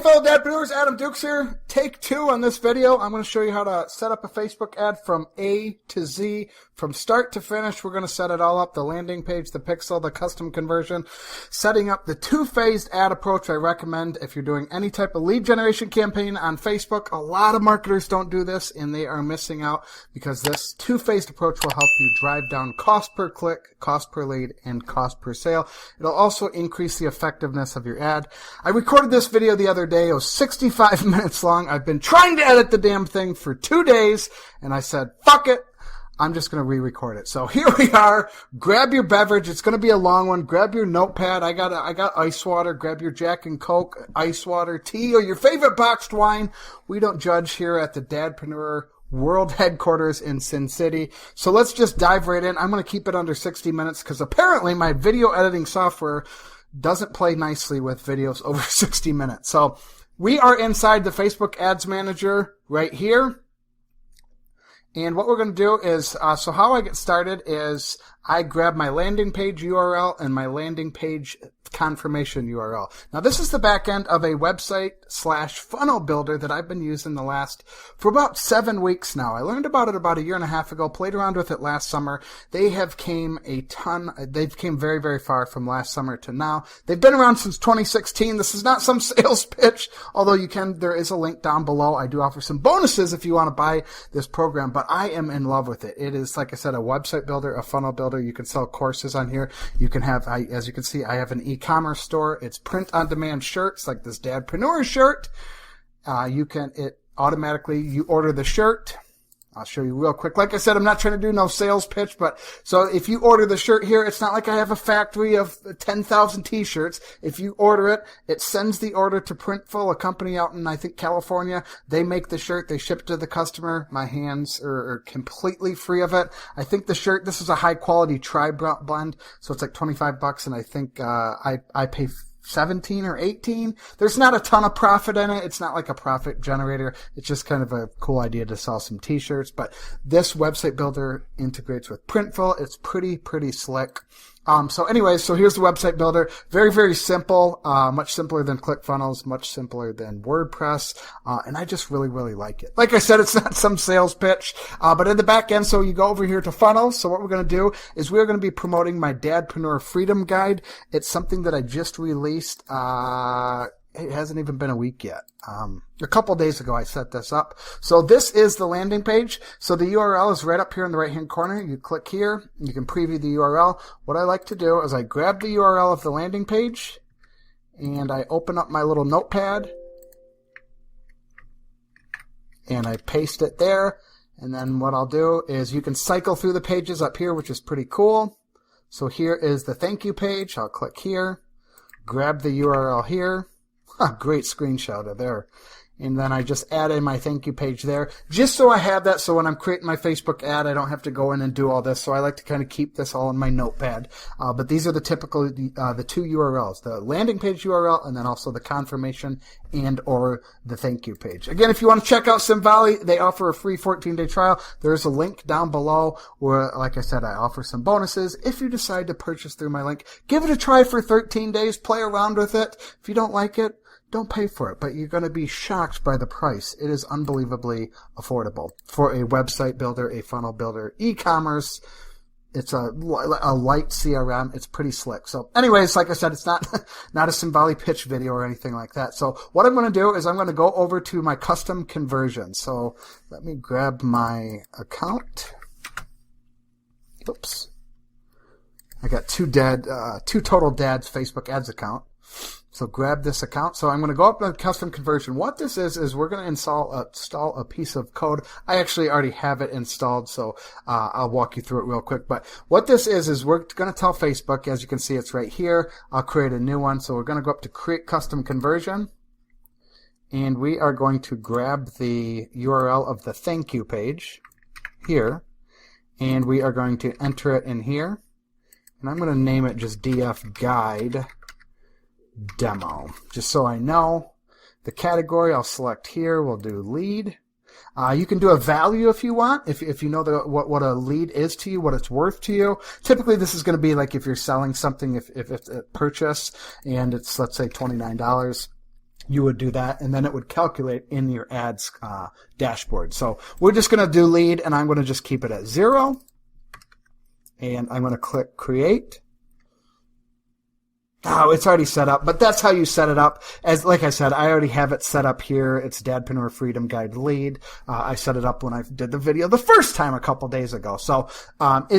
fellow dadpreneurs, Adam Dukes here. Take 2 on this video. I'm going to show you how to set up a Facebook ad from A to Z, from start to finish. We're going to set it all up, the landing page, the pixel, the custom conversion, setting up the 2-phased ad approach I recommend if you're doing any type of lead generation campaign on Facebook. A lot of marketers don't do this, and they are missing out because this 2-phased approach will help you drive down cost per click, cost per lead, and cost per sale. It'll also increase the effectiveness of your ad. I recorded this video the other day. It was 65 minutes long. I've been trying to edit the damn thing for 2 days, and I said, fuck it. I'm just going to re-record it. So here we are. Grab your beverage. It's going to be a long one. Grab your notepad. I got ice water. Grab your Jack and Coke, ice water, tea, or your favorite boxed wine. We don't judge here at the Dadpreneur World Headquarters in Sin City. So let's just dive right in. I'm going to keep it under 60 minutes because apparently my video editing software doesn't play nicely with videos over 60 minutes. So we are inside the Facebook Ads Manager right here. And what we're going to do is, so how I get started is I grab my landing page URL and my landing page confirmation URL. Now this is the back end of a website / funnel builder that I've been using for about 7 weeks now. I learned about it about a year and a half ago, played around with it last summer. They've came very, very far from last summer to now. They've been around since 2016. This is not some sales pitch, although there is a link down below. I do offer some bonuses if you want to buy this program, but I am in love with it. It is, like I said, a website builder, a funnel builder. You can sell courses on here. You can have, as you can see, I have an e-commerce store. It's print-on-demand shirts like this Dadpreneur shirt. You order the shirt. I'll show you real quick. Like I said, I'm not trying to do no sales pitch, but so if you order the shirt here, it's not like I have a factory of 10,000 t-shirts. If you order it, it sends the order to Printful, a company out in, I think, California. They make the shirt. They ship it to the customer. My hands are completely free of it. I think the shirt, this is a high-quality tri-blend, so it's like $25, and I think I pay 17 or 18. There's not a ton of profit in it. It's not like a profit generator. It's just kind of a cool idea to sell some t-shirts. But this website builder integrates with Printful. It's pretty slick. So here's the website builder. Very, very simple. Much simpler than ClickFunnels, much simpler than WordPress. And I just really, really like it. Like I said, it's not some sales pitch. But in the back end, so you go over here to funnels. So what we're going to do is we're going to be promoting my Dadpreneur Freedom Guide. It's something that I just released. It hasn't even been a week yet. A couple days ago I set this up. So this is the landing page. So the URL is right up here in the right hand corner. You click here. You can preview the URL. What I like to do is I grab the URL of the landing page and I open up my little notepad and I paste it there. And then what I'll do is you can cycle through the pages up here, which is pretty cool. So here is the thank you page. I'll click here, grab the URL here. Great screenshot of there. And then I just add in my thank you page there, just so I have that, so when I'm creating my Facebook ad, I don't have to go in and do all this. So I like to kind of keep this all in my notepad. But these are the typical, the 2 URLs, the landing page URL, and then also the confirmation and or the thank you page. Again, if you want to check out SimValley, they offer a free 14-day trial. There's a link down below where, like I said, I offer some bonuses. If you decide to purchase through my link, give it a try for 13 days, play around with it. If you don't like it, don't pay for it, but you're going to be shocked by the price. It is unbelievably affordable for a website builder, a funnel builder, e-commerce. It's a light CRM. It's pretty slick. So anyways, like I said, it's not a SimValley pitch video or anything like that. So what I'm going to do is I'm going to go over to my custom conversion. So let me grab my account. Oops. I got two total dads Facebook ads account. So grab this account. So I'm going to go up to custom conversion. What this is we're going to install a piece of code. I actually already have it installed, so I'll walk you through it real quick. But what this is we're going to tell Facebook, as you can see, it's right here. I'll create a new one. So we're going to go up to create custom conversion. And we are going to grab the URL of the thank you page here. And we are going to enter it in here. And I'm going to name it just DF Guide Demo, just so I know. The category I'll select here. We'll do lead. You can do a value if you want, if you know what a lead is to you, what it's worth to you. Typically, this is going to be like if you're selling something, if it's a purchase and it's, let's say, $29. you would do that, and then it would calculate in your ads dashboard. So we're just going to do lead, and I'm going to just keep it at 0. And I'm going to click create. Oh, it's already set up, but that's how you set it up. Like I said, I already have it set up here. It's Dadpreneur Freedom Guide Lead. I set it up when I did the video the first time a couple days ago. So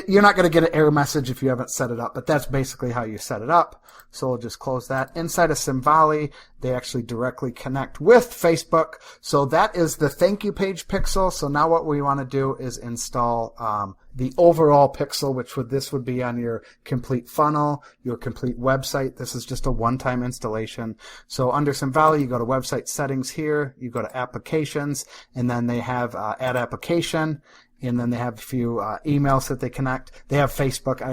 you're not going to get an error message if you haven't set it up, but that's basically how you set it up. So we'll just close that. Inside of Simvali, they actually directly connect with Facebook. So that is the thank you page pixel. So now what we want to do is install the overall pixel, this would be on your complete funnel, your complete website. This is just a one-time installation. So under Simvali, you go to website settings here, you go to applications, and then they have add application, and then they have a few emails that they connect. They have Facebook. I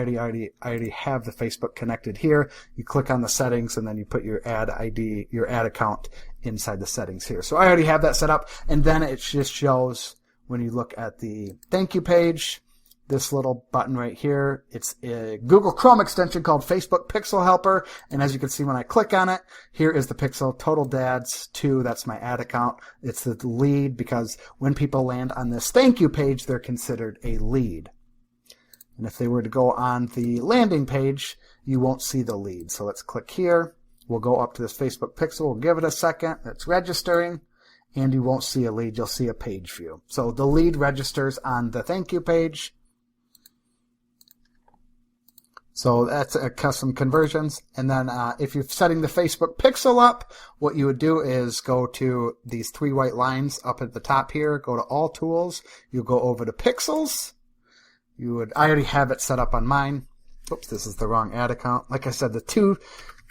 already have the Facebook connected here. You click on the settings, and then you put your ad ID, your ad account inside the settings here. So I already have that set up, and then it just shows when you look at the thank you page, this little button right here. It's a Google Chrome extension called Facebook Pixel Helper. And as you can see when I click on it, here is the pixel, Total Dads 2. That's my ad account. It's the lead because when people land on this thank you page, they're considered a lead. And if they were to go on the landing page, you won't see the lead. So let's click here. We'll go up to this Facebook Pixel. We'll give it a second. It's registering. And you won't see a lead. You'll see a page view. So the lead registers on the thank you page. So that's custom conversions. And then if you're setting the Facebook pixel up, what you would do is go to these 3 white lines up at the top here, go to all tools, you'll go over to pixels. I already have it set up on mine. Oops, this is the wrong ad account. Like I said, the 2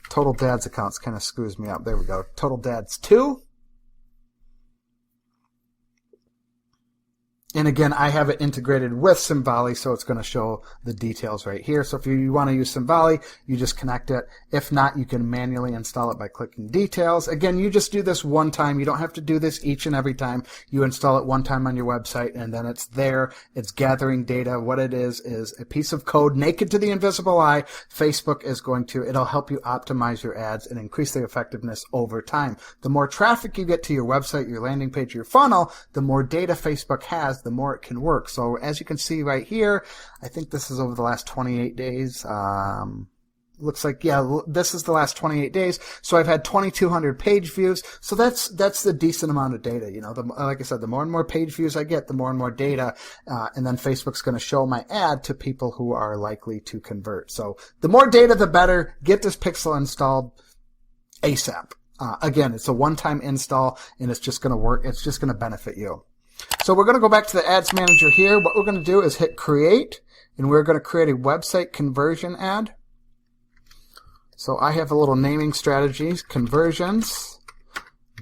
Total Dads accounts kind of screws me up. There we go. Total Dads 2. And again, I have it integrated with Simvali, so it's going to show the details right here. So if you want to use Simvali, you just connect it. If not, you can manually install it by clicking details. Again, you just do this one time. You don't have to do this each and every time. You install it one time on your website, and then it's there. It's gathering data. What it is a piece of code naked to the invisible eye. Facebook is it'll help you optimize your ads and increase their effectiveness over time. The more traffic you get to your website, your landing page, your funnel, the more data Facebook has, the more it can work. So as you can see right here, I think this is over the last 28 days. Looks like, yeah, this is the last 28 days. So I've had 2,200 page views. So that's the decent amount of data. You know, like I said, the more and more page views I get, the more and more data. And then Facebook's going to show my ad to people who are likely to convert. So the more data, the better. Get this pixel installed ASAP. Again, it's a one-time install, and it's just going to work. It's just going to benefit you. So we're going to go back to the ads manager here. What we're going to do is hit create, and we're going to create a website conversion ad. So I have a little naming strategy, conversions.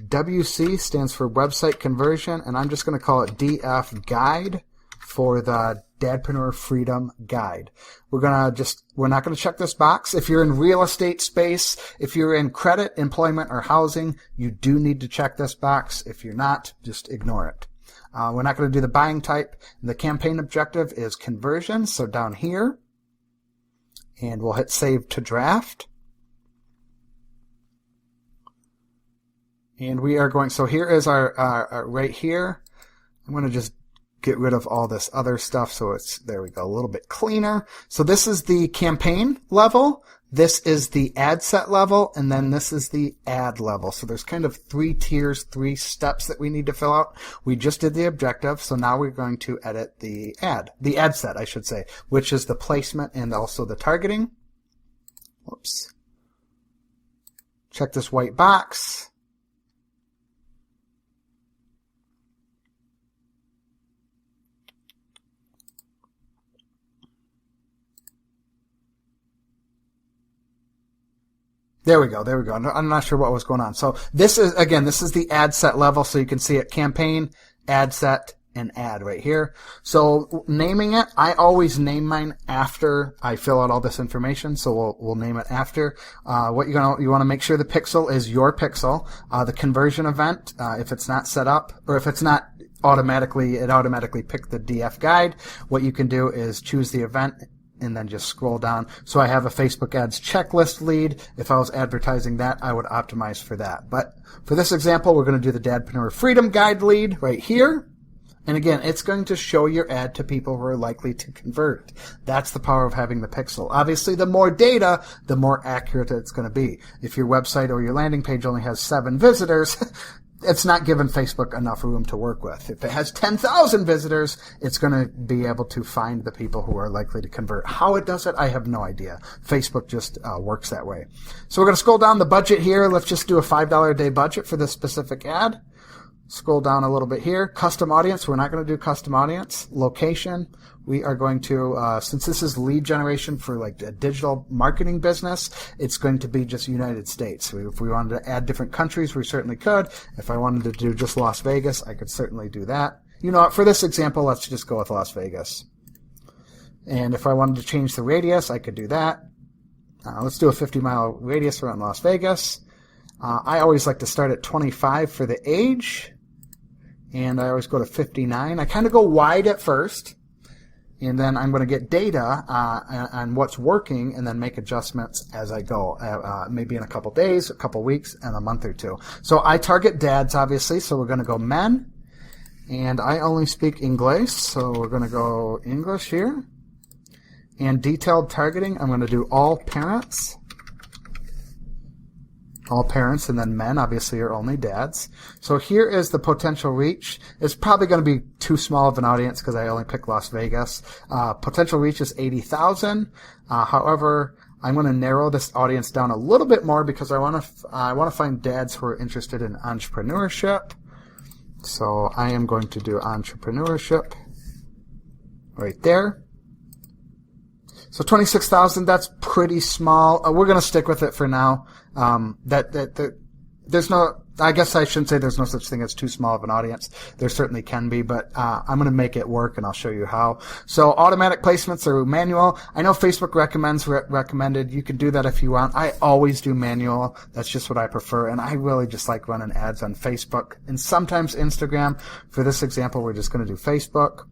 WC stands for website conversion, and I'm just going to call it DF guide for the Dadpreneur Freedom Guide. We're not going to check this box. If you're in real estate space, if you're in credit, employment, or housing, you do need to check this box. If you're not, just ignore it. We're not going to do the buying type. The campaign objective is conversion, so down here, and we'll hit save to draft. And we are going, so here is our right here. I'm going to just get rid of all this other stuff so it's, there we go, a little bit cleaner. So this is the campaign level. This is the ad set level, and then this is the ad level. So there's kind of 3 tiers, 3 steps that we need to fill out. We just did the objective, so now we're going to edit the ad set, I should say, which is the placement and also the targeting. Whoops. Check this white box. There we go. I'm not sure what was going on. So this is the ad set level. So you can see it, campaign, ad set, and ad right here. So naming it, I always name mine after I fill out all this information. So we'll name it after. You want to make sure the pixel is your pixel. The conversion event, if it's not set up, or if it's not it automatically picked the DF guide. What you can do is choose the event and then just scroll down. So I have a Facebook ads checklist lead. If I was advertising that, I would optimize for that. But for this example, we're going to do the Dadpreneur Freedom Guide lead right here. And again, it's going to show your ad to people who are likely to convert. That's the power of having the pixel. Obviously, the more data, the more accurate it's going to be. If your website or your landing page only has 7 visitors, it's not giving Facebook enough room to work with. If it has 10,000 visitors, it's going to be able to find the people who are likely to convert. How it does it, I have no idea. Facebook just works that way. So we're going to scroll down the budget here. Let's just do a $5 a day budget for this specific ad. Scroll down a little bit here. Custom audience. We're not going to do custom audience. Location. We are going to, since this is lead generation for like a digital marketing business, it's going to be just United States. If we wanted to add different countries, we certainly could. If I wanted to do just Las Vegas, I could certainly do that. You know what? For this example, let's just go with Las Vegas. And if I wanted to change the radius, I could do that. Let's do a 50-mile radius around Las Vegas. I always like to start at 25 for the age. And I always go to 59. I kind of go wide at first, and then I'm going to get data on what's working and then make adjustments as I go, maybe in a couple days, a couple weeks, and a month or two. So I target dads, obviously, so we're going to go men, and I only speak English, so we're going to go English here. And detailed targeting, I'm going to do all parents. All parents, and then men obviously are only dads. So here is the potential reach. It's probably going to be too small of an audience because I only picked Las Vegas. Potential reach is 80,000. However, I'm going to narrow this audience down a little bit more because I want to find dads who are interested in entrepreneurship. So I am going to do entrepreneurship right there. So 26,000, that's pretty small. We're going to stick with it for now. There's no, I guess I shouldn't say there's no such thing as too small of an audience. There certainly can be, but I'm going to make it work, and I'll show you how. So automatic placements are manual. I know Facebook recommended. You can do that if you want. I always do manual. That's just what I prefer, and I really just like running ads on Facebook and sometimes Instagram. For this example, we're just going to do Facebook.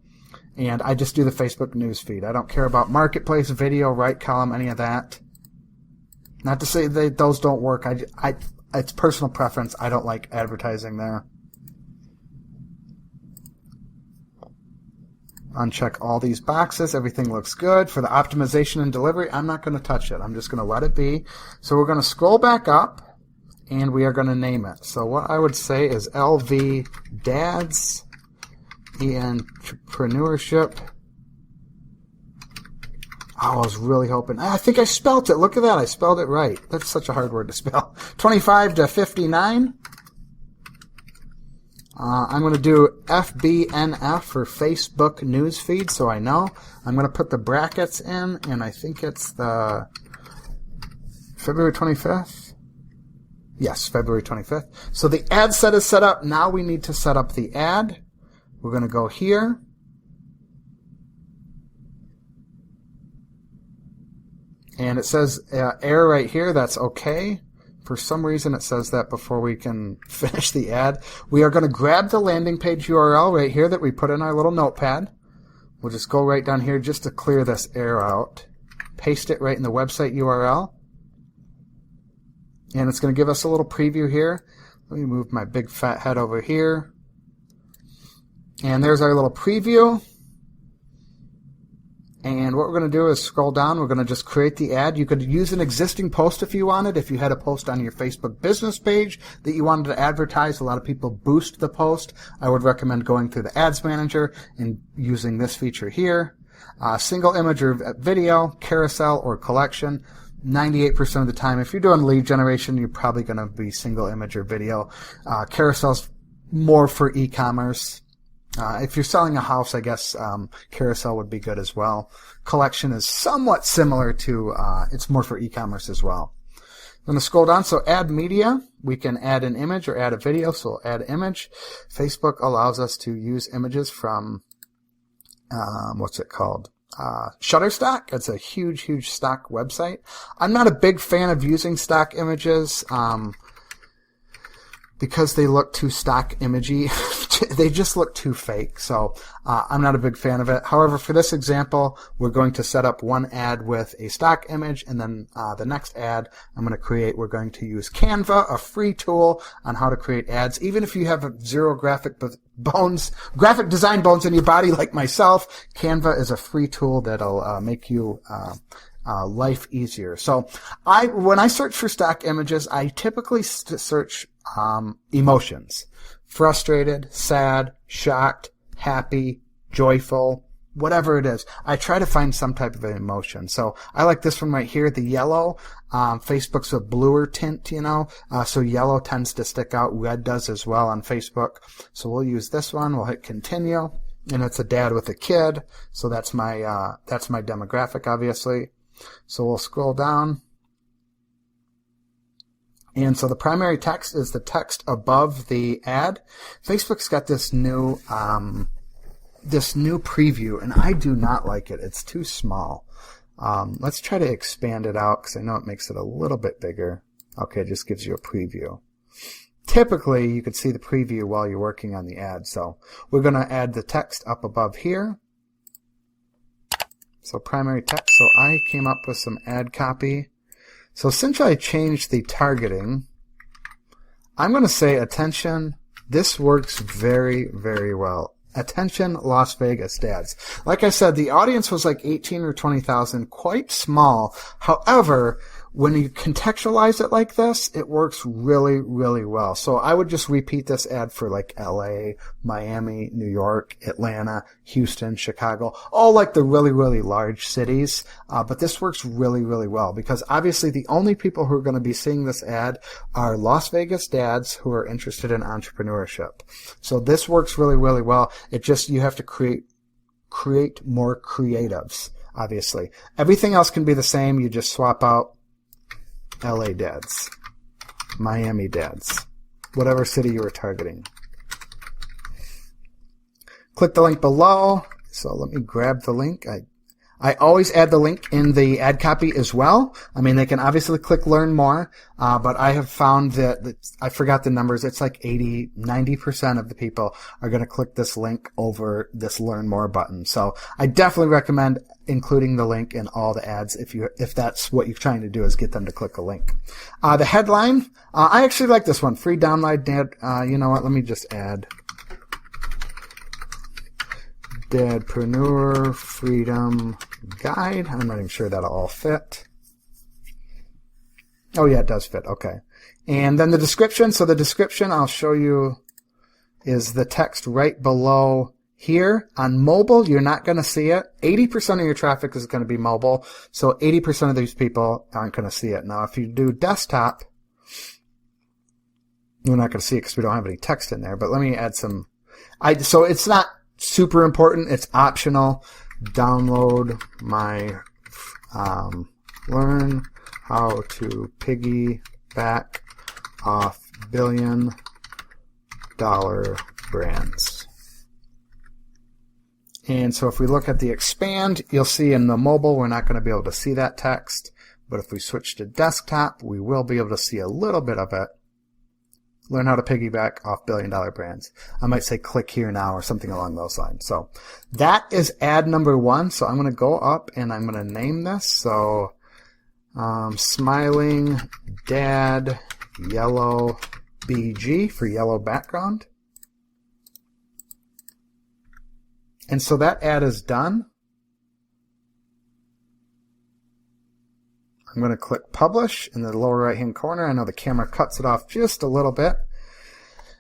And I just do the Facebook news feed. I don't care about marketplace, video, right column, any of that. Not to say that those don't work. It's personal preference. I don't like advertising there. Uncheck all these boxes. Everything looks good. For the optimization and delivery, I'm not going to touch it. I'm just going to let it be. So we're going to scroll back up, and we are going to name it. So what I would say is LV Dads Entrepreneurship. Oh, I was really hoping. I think I spelt it. Look at that. I spelled it right. That's such a hard word to spell. 25 to 59. I'm going to do FBNF for Facebook newsfeed, so I know. I'm going to put the brackets in, and I think it's the February 25th. Yes, February 25th. So the ad set is set up. Now we need to set up the ad. We're going to go here. And it says error right here. That's okay. For some reason it says that before we can finish the ad. We are going to grab the landing page URL right here that we put in our little notepad. We'll just go right down here just to clear this error out. Paste it right in the website URL. And it's going to give us a little preview here. Let me move my big fat head over here. And there's our little preview. And what we're going to do is scroll down. We're going to just create the ad. You could use an existing post if you wanted. If you had a post on your Facebook business page that you wanted to advertise, a lot of people boost the post. I would recommend going through the Ads Manager and using this feature here. Single image or video, carousel, or collection. 98% of the time, if you're doing lead generation, you're probably going to be single image or video. Carousel's more for e-commerce. If you're selling a house, I guess carousel would be good as well. Collection is somewhat similar to, it's more for e-commerce as well. I'm going to scroll down. So add media. We can add an image or add a video. So we'll add image. Facebook allows us to use images from, what's it called? Shutterstock. It's a huge, huge stock website. I'm not a big fan of using stock images because they look too stock imagey they just look too fake. So I'm not a big fan of it. However, for this example, we're going to set up one ad with a stock image, and then the next ad I'm going to create, we're going to use Canva, a free tool on how to create ads. Even if you have zero graphic design bones in your body like myself, Canva is a free tool that'll make you life easier. So when I search for stock images, I typically search emotions: frustrated, sad, shocked, happy, joyful, whatever it is. I try to find some type of an emotion. So I like this one right here, the yellow. Facebook's a bluer tint, so yellow tends to stick out. Red does as well on Facebook. So we'll use this one. We'll hit continue, and it's a dad with a kid. So that's my demographic, obviously. So we'll scroll down. And so the primary text is the text above the ad. Facebook's got this new preview, and I do not like it. It's too small. Let's try to expand it out because I know it makes it a little bit bigger. Okay, it just gives you a preview. Typically, you could see the preview while you're working on the ad. So we're going to add the text up above here. So primary text. So I came up with some ad copy. So since I changed the targeting, I'm going to say attention. This works very, very well. Attention, Las Vegas dads. Like I said, the audience was like 18 or 20,000, quite small. However, when you contextualize it like this, it works really, really well. So I would just repeat this ad for like LA, Miami, New York, Atlanta, Houston, Chicago, all like the really, really large cities. But this works really, really well because obviously the only people who are going to be seeing this ad are Las Vegas dads who are interested in entrepreneurship. So this works really, really well. It just, you have to create more creatives, obviously. Everything else can be the same. You just swap out LA dads, Miami dads, whatever city you were targeting. Click the link below. So let me grab the link. I always add the link in the ad copy as well. I mean, they can obviously click learn more, but I have found that I forgot the numbers. It's like 90% of the people are going to click this link over this learn more button. So I definitely recommend including the link in all the ads if that's what you're trying to do, is get them to click a link. The headline, I actually like this one. Free download. You know what? Let me just add Dadpreneur Freedom Guide. I'm not even sure that'll all fit. Oh yeah, it does fit. Okay. And then the description. So the description I'll show you is the text right below here. On mobile, you're not going to see it. 80% of your traffic is going to be mobile. So 80% of these people aren't going to see it. Now, if you do desktop, we're not going to see it because we don't have any text in there. But let me add some. So it's not super important. It's optional. Download my learn how to piggyback off $1 billion brands. And so if we look at the expand, you'll see in the mobile we're not going to be able to see that text. But if we switch to desktop, we will be able to see a little bit of it. Learn how to piggyback off $1 billion brands. I might say click here now or something along those lines. So that is ad number 1. So I'm going to go up and I'm going to name this. So Smiling Dad Yellow BG for yellow background. And so that ad is done. I'm going to click publish in the lower right hand corner. I know the camera cuts it off just a little bit.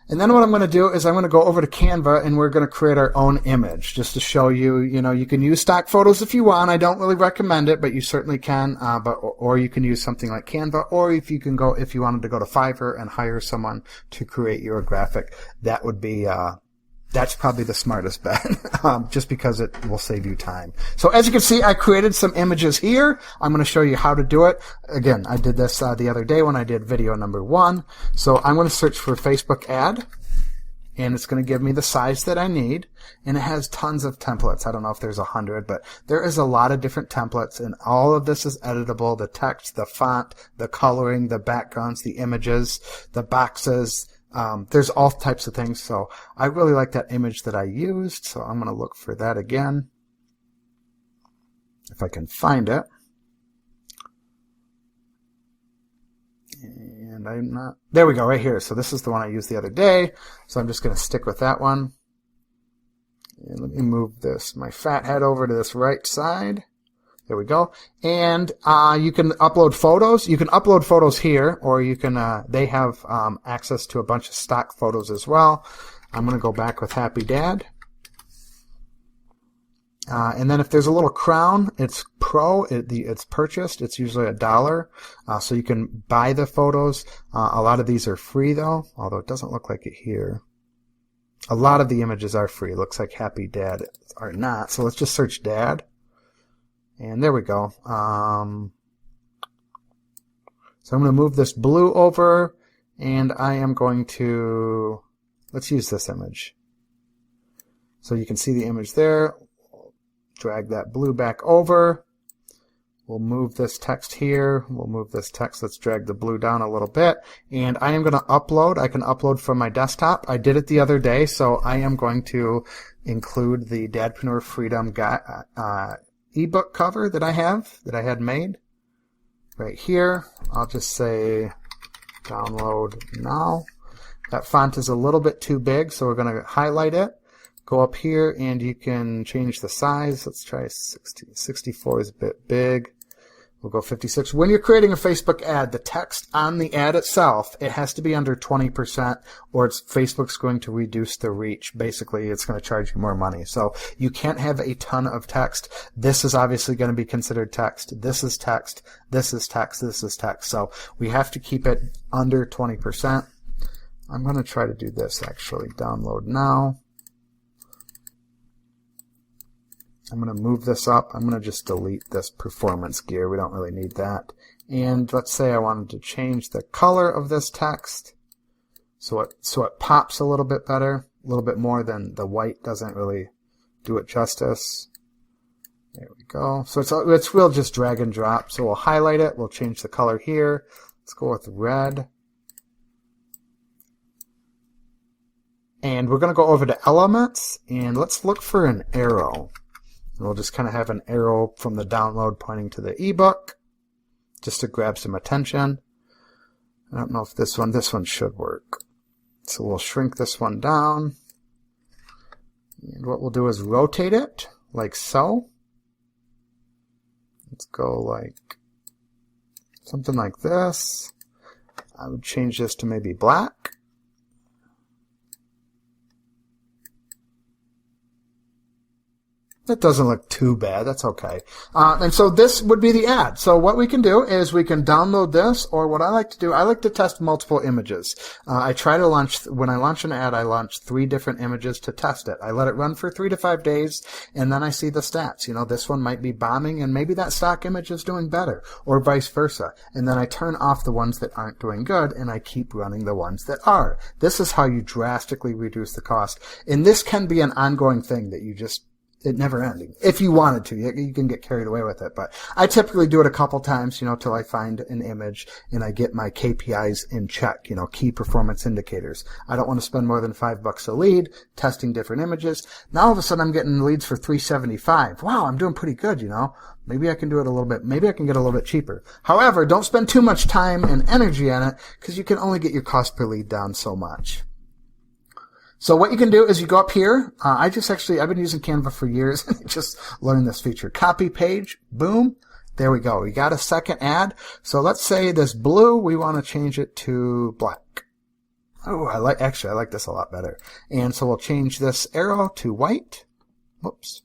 And then what I'm going to do is I'm going to go over to Canva and we're going to create our own image just to show you, you can use stock photos if you want. I don't really recommend it, but you certainly can. Or you can use something like Canva, or if you wanted to go to Fiverr and hire someone to create your graphic, that would be, that's probably the smartest bet, just because it will save you time. So as you can see, I created some images here. I'm going to show you how to do it. Again, I did this the other day when I did video number 1. So I'm going to search for Facebook ad, and it's going to give me the size that I need. And it has tons of templates. I don't know if there's 100, but there is a lot of different templates, and all of this is editable. The text, the font, the coloring, the backgrounds, the images, the boxes, There's all types of things, so I really like that image that I used, so I'm going to look for that again, if I can find it. And I'm not, there we go, right here. So this is the one I used the other day, so I'm just going to stick with that one. And let me move my fat head over to this right side. There we go. And you can upload photos. You can upload photos here, or you can, they have access to a bunch of stock photos as well. I'm going to go back with Happy Dad. And then if there's a little crown, it's pro, it's purchased. It's usually $1. So you can buy the photos. A lot of these are free though, although it doesn't look like it here. A lot of the images are free. It looks like Happy Dad are not. So let's just search Dad. And there we go. So I'm going to move this blue over, and I am going to, let's use this image. So you can see the image there. Drag that blue back over. We'll move this text here. We'll move this text. Let's drag the blue down a little bit. And I am going to upload. I can upload from my desktop. I did it the other day, so I am going to include the Dadpreneur Freedom ebook cover that I had made right here. I'll just say download now. That font is a little bit too big, so we're going to highlight it. Go up here and you can change the size. Let's try 60. 64 is a bit big. We'll go 56. When you're creating a Facebook ad, the text on the ad itself, it has to be under 20%, or Facebook's going to reduce the reach. Basically, it's going to charge you more money. So you can't have a ton of text. This is obviously going to be considered text. This is text. This is text. This is text. So we have to keep it under 20%. I'm going to try to do this actually. Download now. I'm going to move this up. I'm going to just delete this performance gear. We don't really need that. And let's say I wanted to change the color of this text so it pops a little bit better, a little bit more than the white doesn't really do it justice. There we go. So we'll just drag and drop. So we'll highlight it. We'll change the color here. Let's go with red. And we're going to go over to Elements, and let's look for an arrow. And we'll just kind of have an arrow from the download pointing to the ebook, just to grab some attention. I don't know if this one should work. So we'll shrink this one down. And what we'll do is rotate it, like so. Let's go like something like this. I would change this to maybe black. That doesn't look too bad. That's okay. And so this would be the ad. So what we can do is we can download this, or what I like to do, I like to test multiple images. I try to launch, when I launch an ad, I launch 3 different images to test it. I let it run for 3 to 5 days, and then I see the stats. You know, this one might be bombing, and maybe that stock image is doing better, or vice versa. And then I turn off the ones that aren't doing good, and I keep running the ones that are. This is how you drastically reduce the cost. And this can be an ongoing thing that you just, it never ending. If you wanted to, you can get carried away with it. But I typically do it a couple times, you know, till I find an image and I get my KPIs in check, you know, key performance indicators. I don't want to spend more than $5 a lead testing different images. Now all of a sudden I'm getting leads for $375. Wow, I'm doing pretty good, you know. Maybe I can do it a little bit. Maybe I can get a little bit cheaper. However, don't spend too much time and energy on it, because you can only get your cost per lead down so much. So what you can do is you go up here. I've been using Canva for years and I just learned this feature. Copy page, boom. There we go. We got a second ad. So let's say this blue, we want to change it to black. Oh, I like this a lot better. And so we'll change this arrow to white. Whoops.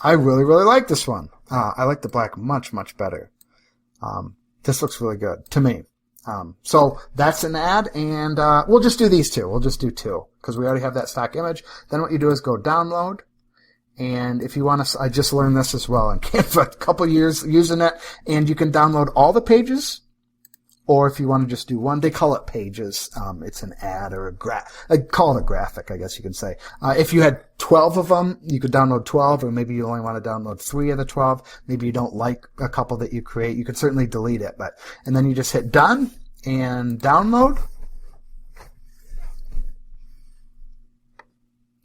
I really, really like this one. I like the black much, much better. This looks really good to me. So that's an ad, and we'll just do these 2. We'll just do 2 because we already have that stock image. Then what you do is go download, and if you want to, I just learned this as well in Canva, a couple years using it, and you can download all the pages, or if you want to just do one, they call it pages. It's an ad or I call it a graphic, I guess you can say. If you had 12 of them, you could download 12, or maybe you only want to download 3 of the 12. Maybe you don't like a couple that you create. You could certainly delete it, and then you just hit done, and download.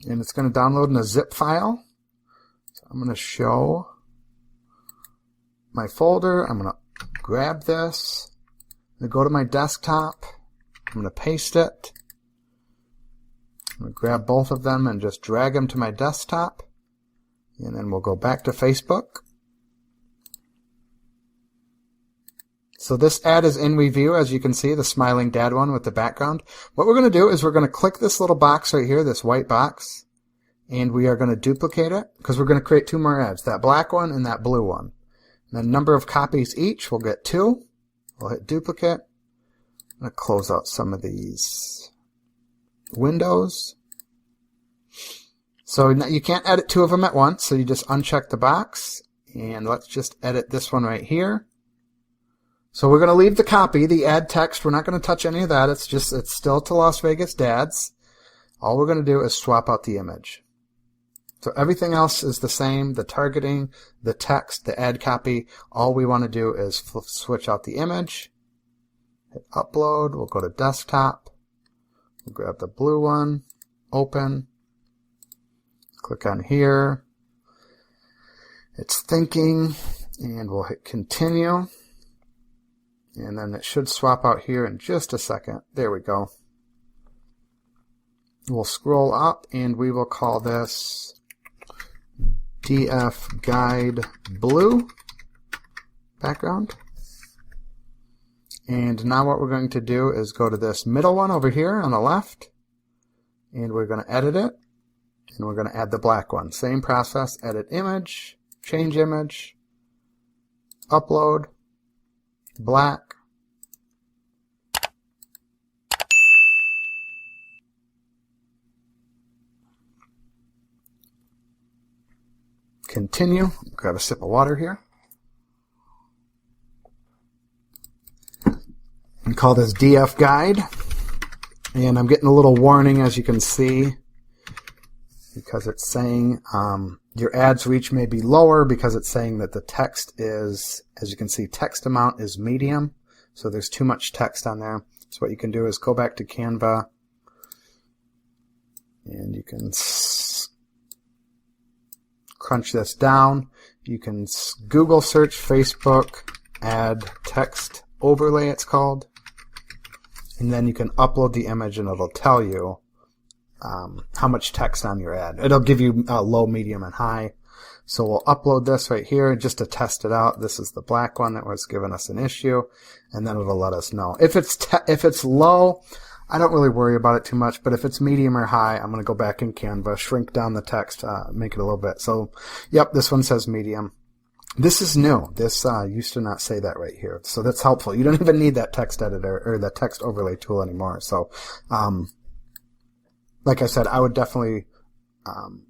And it's going to download in a zip file. So I'm going to show my folder. I'm going to grab this. I'm going to go to my desktop. I'm going to paste it. I'm going to grab both of them and just drag them to my desktop. And then we'll go back to Facebook. So this ad is in review, as you can see, the smiling dad one with the background. What we're going to do is we're going to click this little box right here, this white box, and we are going to duplicate it because we're going to create two more ads, that black one and that blue one. And the number of copies each, we'll get 2. We'll hit duplicate. I'm going to close out some of these windows. So you can't edit 2 of them at once, so you just uncheck the box, and let's just edit this one right here. So we're going to leave the copy, the ad text. We're not going to touch any of that. It's still to Las Vegas Dads. All we're going to do is swap out the image. So everything else is the same, the targeting, the text, the ad copy. All we want to do is switch out the image. Hit upload. We'll go to desktop. We'll grab the blue one, open. Click on here. It's thinking, and we'll hit continue. And then it should swap out here in just a second. There we go. We'll scroll up and we will call this DF Guide Blue background. And now what we're going to do is go to this middle one over here on the left, and we're going to edit it, and we're going to add the black one. Same process, edit image, change image, upload, black, continue. Grab a sip of water here. And call this DF Guide. And I'm getting a little warning, as you can see, because it's saying your ads reach may be lower because it's saying that the text is, as you can see, text amount is medium. So there's too much text on there. So what you can do is go back to Canva, and you can crunch this down. You can Google search Facebook ad text overlay, it's called. And then you can upload the image and it'll tell you how much text on your ad. It'll give you low, medium, and high. So we'll upload this right here just to test it out. This is the black one that was giving us an issue, and then it'll let us know. If it's low, I don't really worry about it too much, but if it's medium or high, I'm going to go back in Canva, shrink down the text, make it a little bit. So, yep, this one says medium. This is new. This used to not say that right here. So that's helpful. You don't even need that text editor or that text overlay tool anymore. So, like I said, I would definitely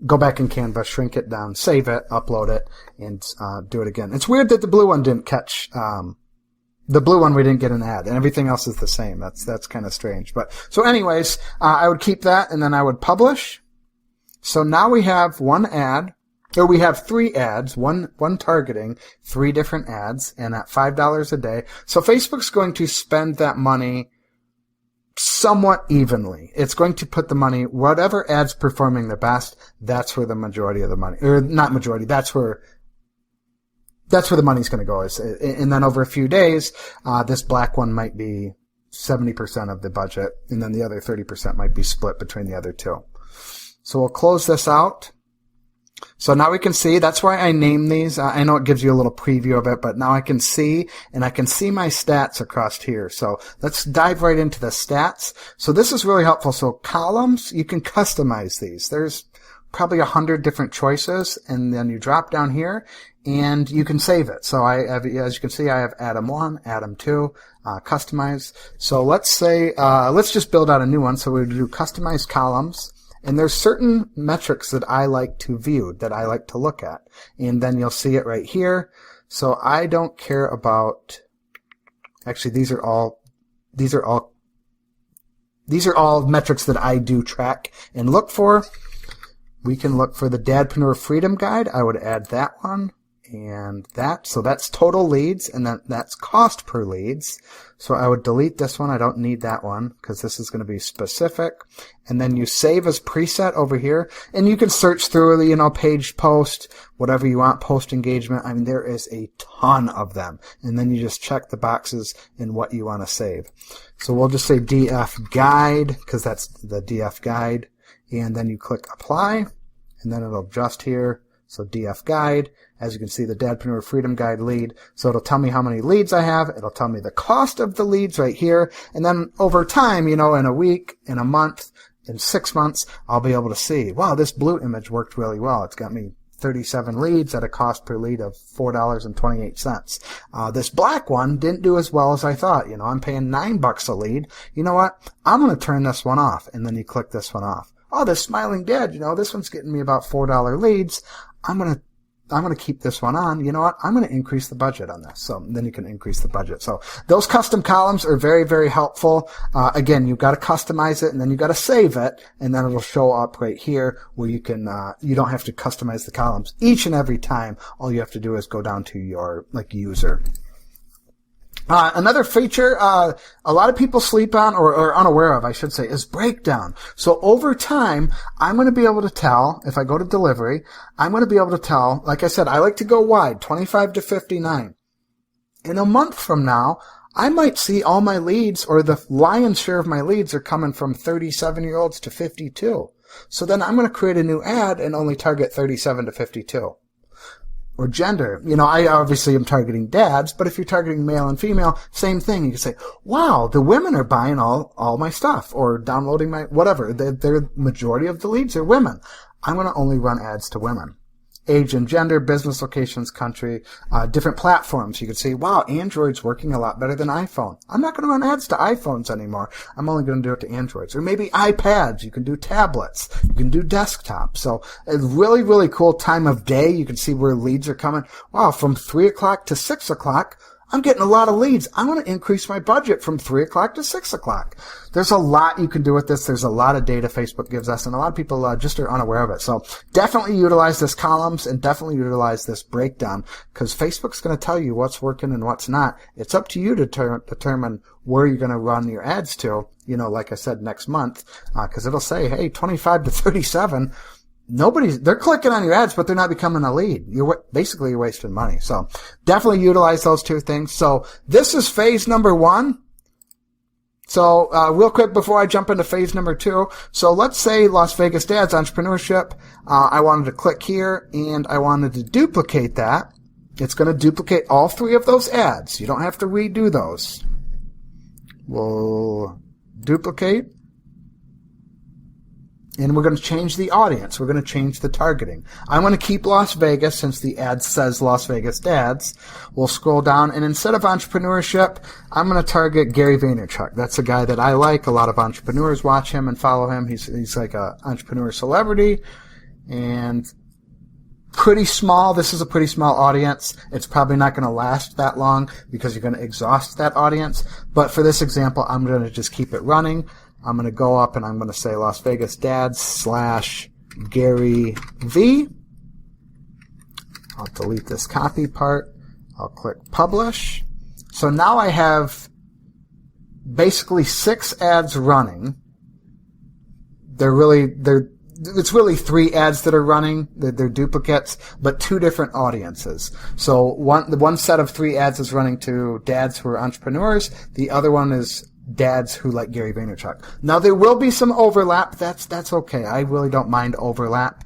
go back in Canva, shrink it down, save it, upload it, and do it again. It's weird that the blue one didn't catch... the blue one, we didn't get an ad, and everything else is the same. That's kind of strange. But so anyways, I would keep that, and then I would publish. So now we have one ad, or we have 3 ads, one targeting, 3 different ads, and at $5 a day. So Facebook's going to spend that money somewhat evenly. It's going to put the money, whatever ad's performing the best, that's where the majority of the money, or not majority, that's where the money's going to go. And then over a few days, this black one might be 70% of the budget, and then the other 30% might be split between the other 2. So we'll close this out. So now we can see, that's why I named these. I know it gives you a little preview of it, but now I can see, and I can see my stats across here. So let's dive right into the stats. So this is really helpful. So columns, you can customize these. There's probably 100 different choices, and then you drop down here, and you can save it. So I have, as you can see, I have Adam 1, Adam 2, customize. So let's say, let's just build out a new one. So we do customize columns. And there's certain metrics that I like to view, that I like to look at. And then you'll see it right here. So I don't care about, actually these are all metrics that I do track and look for. We can look for the Dadpreneur Freedom Guide. I would add that one. And so that's total leads, and then that's cost per leads. So I would delete this one. I don't need that one because this is going to be specific. And then you save as preset over here, and you can search through, page post, whatever you want, post engagement. I mean, there is a ton of them. And then you just check the boxes in what you want to save. So we'll just say DF guide because that's the DF guide. And then you click apply, and then it'll adjust here. So DF guide, as you can see, the Dadpreneur Freedom Guide lead. So it'll tell me how many leads I have. It'll tell me the cost of the leads right here. And then over time, in a week, in a month, in 6 months, I'll be able to see, wow, this blue image worked really well. It's got me 37 leads at a cost per lead of $4.28. This black one didn't do as well as I thought. I'm paying $9 a lead. You know what? I'm going to turn this one off. And then you click this one off. Oh, this smiling dad, this one's getting me about $4 leads. I'm going to keep this one on. You know what? I'm going to increase the budget on this. So then you can increase the budget. So those custom columns are very, very helpful. Again, you've got to customize it, and then you've got to save it, and then it'll show up right here where you can, you don't have to customize the columns each and every time. All you have to do is go down to your user. Another feature a lot of people sleep on or are unaware of, I should say, is breakdown. So over time, I'm going to be able to tell, if I go to delivery, I'm going to be able to tell, like I said, I like to go wide, 25 to 59. In a month from now, I might see all my leads, or the lion's share of my leads are coming from 37-year-olds to 52. So then I'm going to create a new ad and only target 37 to 52. Or gender. I obviously am targeting dads, but if you're targeting male and female, same thing. You can say, wow, the women are buying all my stuff or downloading my whatever. The majority of the leads are women. I'm going to only run ads to women. Age and gender, business locations, country, different platforms. You can see, wow, Android's working a lot better than iPhone. I'm not going to run ads to iPhones anymore. I'm only going to do it to Androids. Or maybe iPads. You can do tablets. You can do desktop. So a really, really cool time of day. You can see where leads are coming. Wow, from 3 o'clock to 6 o'clock. I'm getting a lot of leads. I want to increase my budget from 3 o'clock to 6 o'clock. There's a lot you can do with this. There's a lot of data Facebook gives us, and a lot of people just are unaware of it. So definitely utilize this columns and definitely utilize this breakdown because Facebook's going to tell you what's working and what's not. It's up to you to determine where you're going to run your ads to, like I said, next month, because it'll say, hey, 25 to 37. They're clicking on your ads, but they're not becoming a lead. You're wasting money. So definitely utilize those two things. So this is phase number 1. So real quick before I jump into phase number 2. So let's say Las Vegas Dads Entrepreneurship. I wanted to click here and I wanted to duplicate that. It's going to duplicate all 3 of those ads. You don't have to redo those. We'll duplicate. And we're going to change the audience. We're going to change the targeting. I'm going to keep Las Vegas since the ad says Las Vegas Dads. We'll scroll down, and instead of entrepreneurship, I'm going to target Gary Vaynerchuk. That's a guy that I like. A lot of entrepreneurs watch him and follow him. He's like a entrepreneur celebrity, and pretty small. This is a pretty small audience. It's probably not going to last that long because you're going to exhaust that audience. But for this example, I'm going to just keep it running. I'm going to go up and I'm going to say Las Vegas Dads / Gary V. I'll delete this copy part. I'll click publish. So now I have basically 6 ads running. It's really 3 ads that are running. They're duplicates, but 2 different audiences. So one set of 3 ads is running to dads who are entrepreneurs. The other one is dads who like Gary Vaynerchuk. Now there will be some overlap. That's okay. I really don't mind overlap.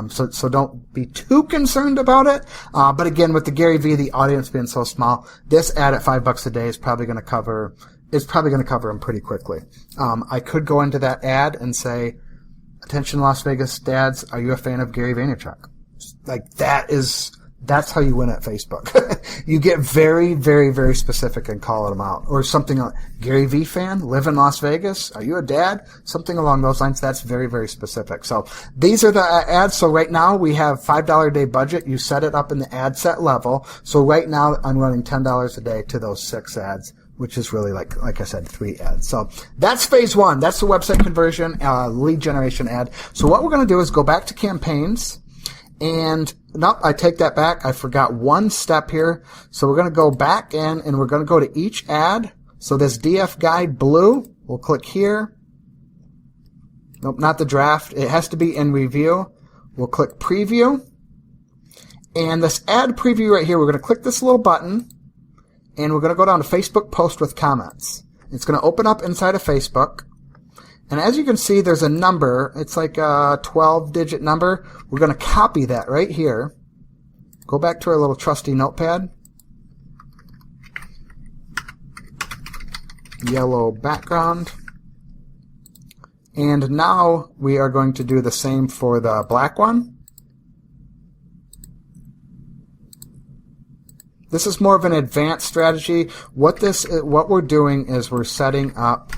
So don't be too concerned about it. But again, with the Gary V, the audience being so small, this ad at $5 a day is probably going to cover them pretty quickly. I could go into that ad and say, attention Las Vegas dads, are you a fan of Gary Vaynerchuk? That's how you win at Facebook. You get very, very, very specific and call them out. Or something like, Gary V fan, live in Las Vegas, are you a dad? Something along those lines. That's very, very specific. So these are the ads. So right now we have $5 a day budget. You set it up in the ad set level. So right now I'm running $10 a day to those 6 ads, which is really like I said, 3 ads. So that's phase 1. That's the website conversion, lead generation ad. So what we're going to do is go back to campaigns. And nope, I take that back. I forgot one step here. So we're going to go back in and we're going to go to each ad. So this DF guide blue, we'll click here. Nope, not the draft. It has to be in review. We'll click preview. And this ad preview right here, we're going to click this little button and we're going to go down to Facebook post with comments. It's going to open up inside of Facebook. And as you can see, there's a number. It's like a 12-digit number. We're going to copy that right here. Go back to our little trusty notepad. Yellow background. And now we are going to do the same for the black one. This is more of an advanced strategy. What we're doing is we're setting up,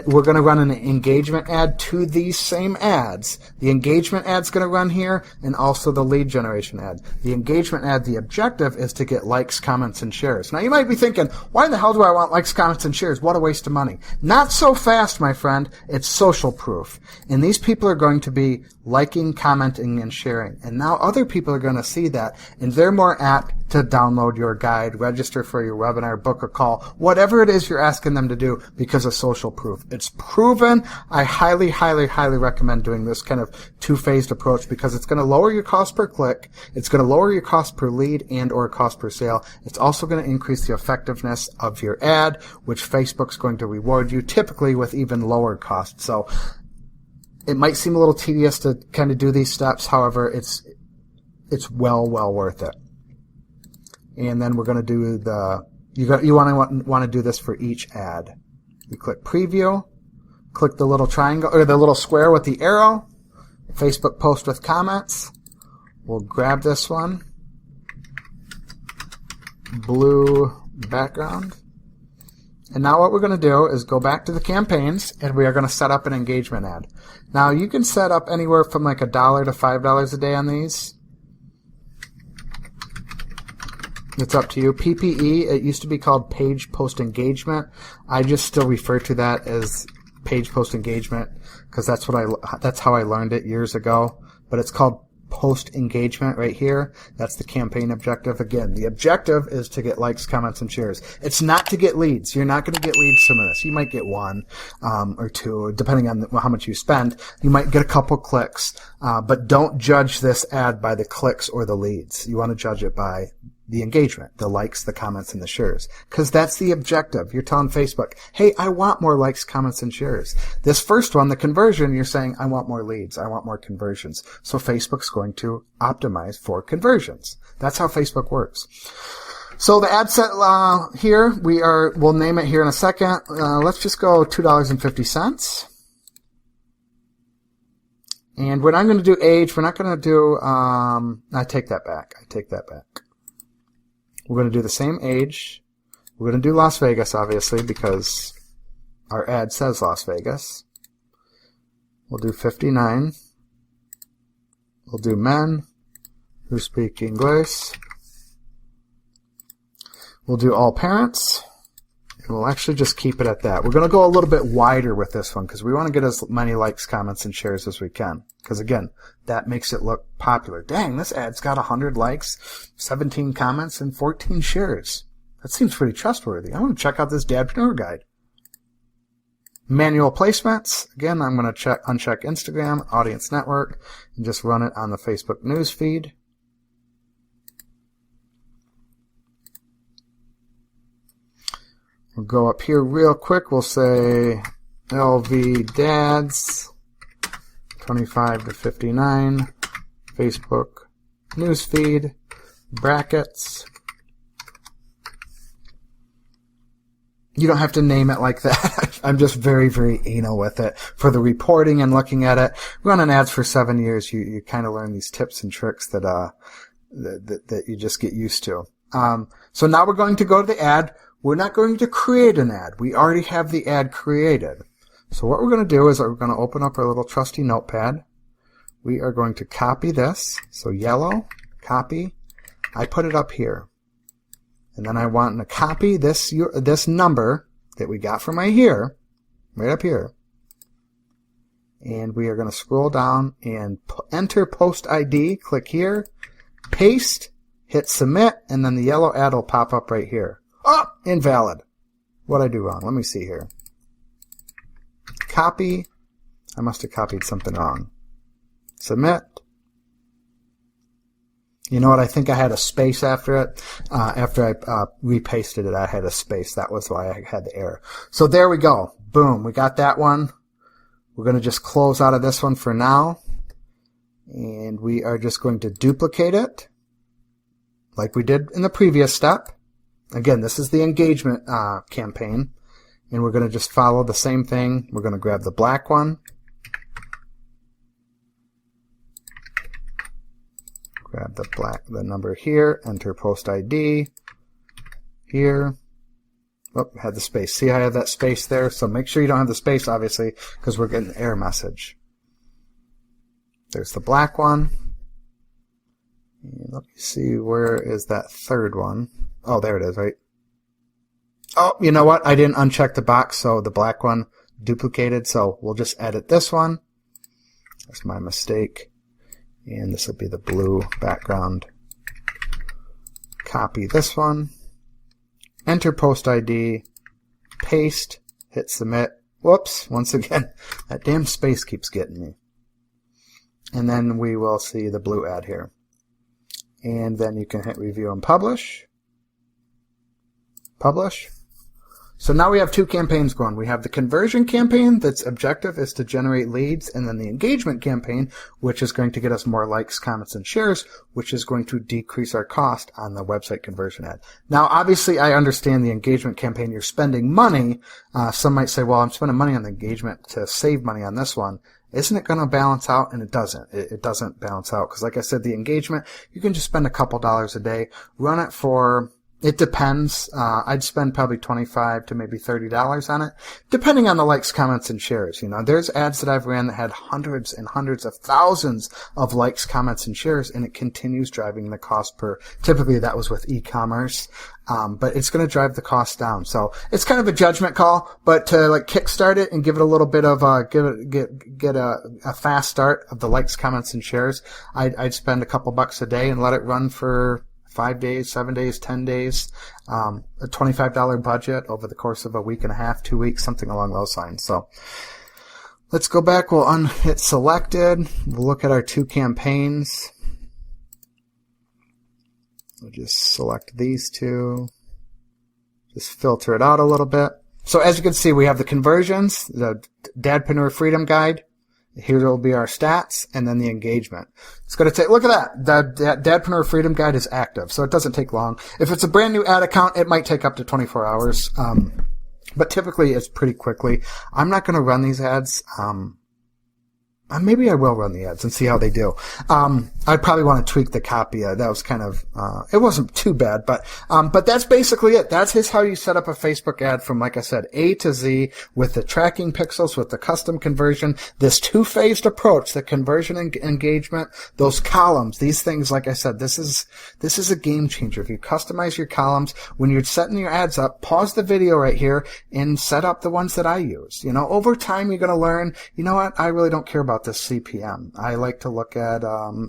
we're going to run an engagement ad to these same ads. The engagement ad's going to run here, and also the lead generation ad. The engagement ad, the objective is to get likes, comments, and shares. Now you might be thinking, why in the hell do I want likes, comments, and shares? What a waste of money. Not so fast, my friend. It's social proof. And these people are going to be liking, commenting, and sharing. And now other people are going to see that, and they're more apt to download your guide, register for your webinar, book a call, whatever it is you're asking them to do because of social proof. It's proven. I highly, highly, highly recommend doing this kind of two-phased approach because it's going to lower your cost per click, it's going to lower your cost per lead and or cost per sale. It's also going to increase the effectiveness of your ad, which Facebook's going to reward you typically with even lower costs. So it might seem a little tedious to kind of do these steps. However, it's well worth it. And then we're going to do you want to do this for each ad. You click preview, click the little triangle or the little square with the arrow, Facebook post with comments. We'll grab this one, blue background. And now what we're going to do is go back to the campaigns and we are going to set up an engagement ad. Now you can set up anywhere from like $1 to $5 a day on these. It's up to you. PPE, it used to be called page post engagement. I just still refer to that as page post engagement because that's how I learned it years ago. But it's called post engagement right here. That's the campaign objective. Again, the objective is to get likes, comments, and shares. It's not to get leads. You're not going to get leads from this. You might get one or two, depending on how much you spend. You might get a couple clicks, but don't judge this ad by the clicks or the leads. You want to judge it by the engagement, the likes, the comments, and the shares. Because that's the objective. You're telling Facebook, hey, I want more likes, comments, and shares. This first one, the conversion, you're saying, I want more leads. I want more conversions. So Facebook's going to optimize for conversions. That's how Facebook works. So the ad set here, we'll name it here in a second. Let's just go $2.50. And we're not going to do age. We're not going to do, I take that back. We're going to do the same age. We're going to do Las Vegas, obviously, because our ad says Las Vegas. We'll do 59. We'll do men who speak English. We'll do all parents. And we'll actually just keep it at that. We're going to go a little bit wider with this one because we want to get as many likes, comments, and shares as we can. Because, again, that makes it look popular. Dang, this ad's got 100 likes, 17 comments, and 14 shares. That seems pretty trustworthy. I want to check out this Dadpreneur guide. Manual placements. Again, I'm going to uncheck Instagram, Audience Network, and just run it on the Facebook news feed. We'll go up here real quick. We'll say LV Dads 25 to 59 Facebook newsfeed brackets. You don't have to name it like that. I'm just very, very anal with it for the reporting and looking at it. Running ads for 7 years, you kind of learn these tips and tricks that you just get used to. So now we're going to go to the ad. We're not going to create an ad. We already have the ad created. So what we're going to do is we're going to open up our little trusty notepad. We are going to copy this. So yellow, copy. I put it up here. And then I want to copy this number that we got from right up here. And we are going to scroll down and enter post ID. Click here, paste, hit submit, and then the yellow ad will pop up right here. Oh, invalid. What'd I do wrong? Let me see here. Copy. I must have copied something wrong. Submit. You know what? I think I had a space after it. After I repasted it, I had a space. That was why I had the error. So there we go. Boom. We got that one. We're going to just close out of this one for now. And we are just going to duplicate it like we did in the previous step. Again, this is the engagement campaign. And we're going to just follow the same thing. We're going to grab the black one. Grab the number here, enter post ID here. Oh, had the space. See, I have that space there. So make sure you don't have the space, obviously, because we're getting an error message. There's the black one. And let me see, where is that third one? Oh, there it is, right? Oh, you know what? I didn't uncheck the box, so the black one duplicated. So we'll just edit this one. That's my mistake. And this will be the blue background. Copy this one. Enter post ID. Paste. Hit submit. Whoops. Once again, that damn space keeps getting me. And then we will see the blue ad here. And then you can hit review and publish. Publish. So now we have two campaigns going. We have the conversion campaign that's objective is to generate leads, and then the engagement campaign, which is going to get us more likes, comments, and shares, which is going to decrease our cost on the website conversion ad. Now, obviously, I understand the engagement campaign. You're spending money. Some might say, well, I'm spending money on the engagement to save money on this one. Isn't it going to balance out? And it doesn't. It doesn't balance out because, like I said, the engagement, you can just spend a couple dollars a day, run it for... It depends. I'd spend probably $25 to maybe $30 on it, depending on the likes, comments, and shares. You know, there's ads that I've ran that had hundreds and hundreds of thousands of likes, comments, and shares, and it continues driving the cost per. Typically, that was with e-commerce, but it's going to drive the cost down. So it's kind of a judgment call, but to like kickstart it and give it a little bit of get a fast start of the likes, comments, and shares, I'd spend a couple bucks a day and let it run for 5 days, 7 days, 10 days, a $25 budget over the course of a week and a half, 2 weeks, something along those lines. So let's go back. We'll hit selected. We'll look at our two campaigns. We'll just select these two. Just filter it out a little bit. So as you can see, we have the conversions, the Dadpreneur Freedom Guide. Here will be our stats, and then the engagement. It's going to take, look at that. The Dadpreneur Freedom Guide is active, so it doesn't take long. If it's a brand new ad account, it might take up to 24 hours. But typically it's pretty quickly. I'm not going to run these ads. Maybe I will run the ads and see how they do. I'd probably want to tweak the copy. That was kind of, it wasn't too bad, but that's basically it. That's how you set up a Facebook ad from, like I said, A to Z with the tracking pixels, with the custom conversion, this two-phased approach, the conversion and engagement, those columns, these things, like I said, this is a game changer. If you customize your columns, when you're setting your ads up, pause the video right here and set up the ones that I use. You know, over time, you're going to learn, you know what, I really don't care about this CPM. I like to look at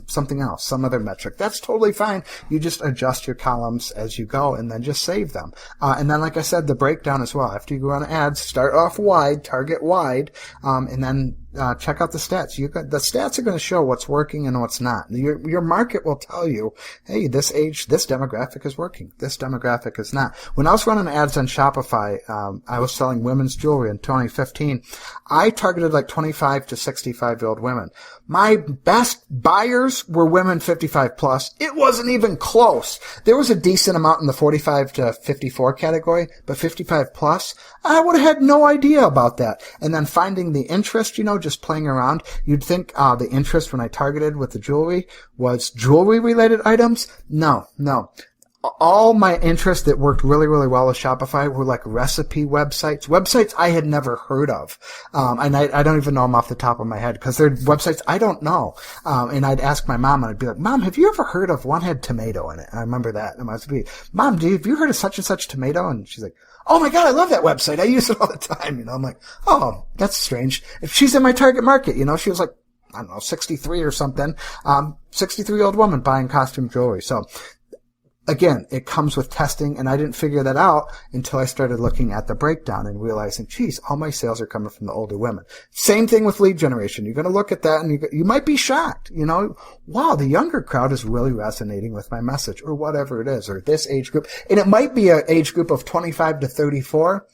something else, some other metric. That's totally fine. You just adjust your columns as you go and then just save them. And then, like I said, the breakdown as well. After you go on ads, start off wide, target wide, and then check out the stats. The stats are going to show what's working and what's not. Your market will tell you, hey, this age, this demographic is working. This demographic is not. When I was running ads on Shopify, I was selling women's jewelry in 2015. I targeted like 25 to 65-year-old women. My best buyers were women 55 plus. It wasn't even close. There was a decent amount in the 45 to 54 category, but 55 plus, I would have had no idea about that. And then finding the interest, you know, just playing around. You'd think the interest when I targeted with the jewelry was jewelry-related items. No. All my interests that worked really, really well with Shopify were like recipe websites I had never heard of. And I don't even know them off the top of my head because they're websites I don't know. And I'd ask my mom and I'd be like, Mom, have you ever heard of one had tomato in it? I remember that. And I was like, Mom, have you heard of such and such tomato? And she's like, oh my God, I love that website. I use it all the time. You know, I'm like, oh, that's strange. If she's in my target market, you know, she was like, I don't know, 63 or something, 63-year-old woman buying costume jewelry. So again, it comes with testing, and I didn't figure that out until I started looking at the breakdown and realizing, geez, all my sales are coming from the older women. Same thing with lead generation. You're going to look at that and you might be shocked, you know, wow, the younger crowd is really resonating with my message, or whatever it is, or this age group. And it might be an age group of 25 to 34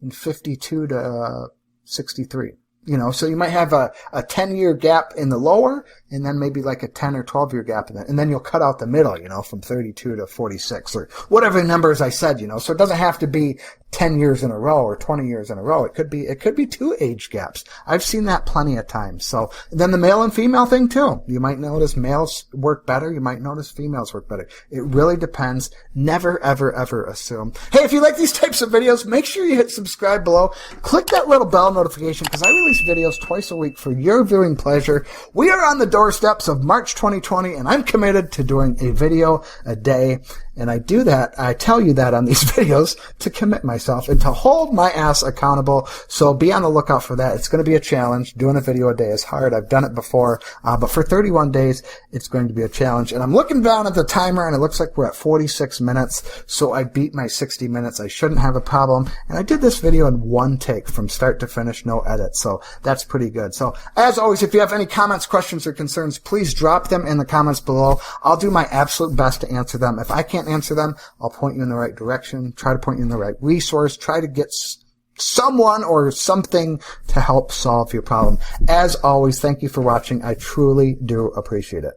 and 52 to 63. You know, so you might have a 10-year gap in the lower, and then maybe like a 10 or 12-year gap in that. And then you'll cut out the middle, you know, from 32 to 46 or whatever numbers I said, you know. So it doesn't have to be 10 years in a row or 20 years in a row. It could be 2 age gaps. I've seen that plenty of times. So then the male and female thing too. You might notice males work better. You might notice females work better. It really depends. Never, ever, ever assume. Hey, if you like these types of videos, make sure you hit subscribe below. Click that little bell notification, because I release videos twice a week for your viewing pleasure. We are on the doorsteps of March 2020, and I'm committed to doing a video a day. And I do that, I tell you that on these videos to commit myself and to hold my ass accountable. So be on the lookout for that. It's going to be a challenge. Doing a video a day is hard. I've done it before. But for 31 days, it's going to be a challenge. And I'm looking down at the timer, and it looks like we're at 46 minutes. So I beat my 60 minutes. I shouldn't have a problem. And I did this video in one take from start to finish, no edit. So that's pretty good. So as always, if you have any comments, questions, or concerns, please drop them in the comments below. I'll do my absolute best to answer them. If I can't answer them, I'll point you in the right direction, try to point you in the right resource, try to get someone or something to help solve your problem. As always, thank you for watching. I truly do appreciate it.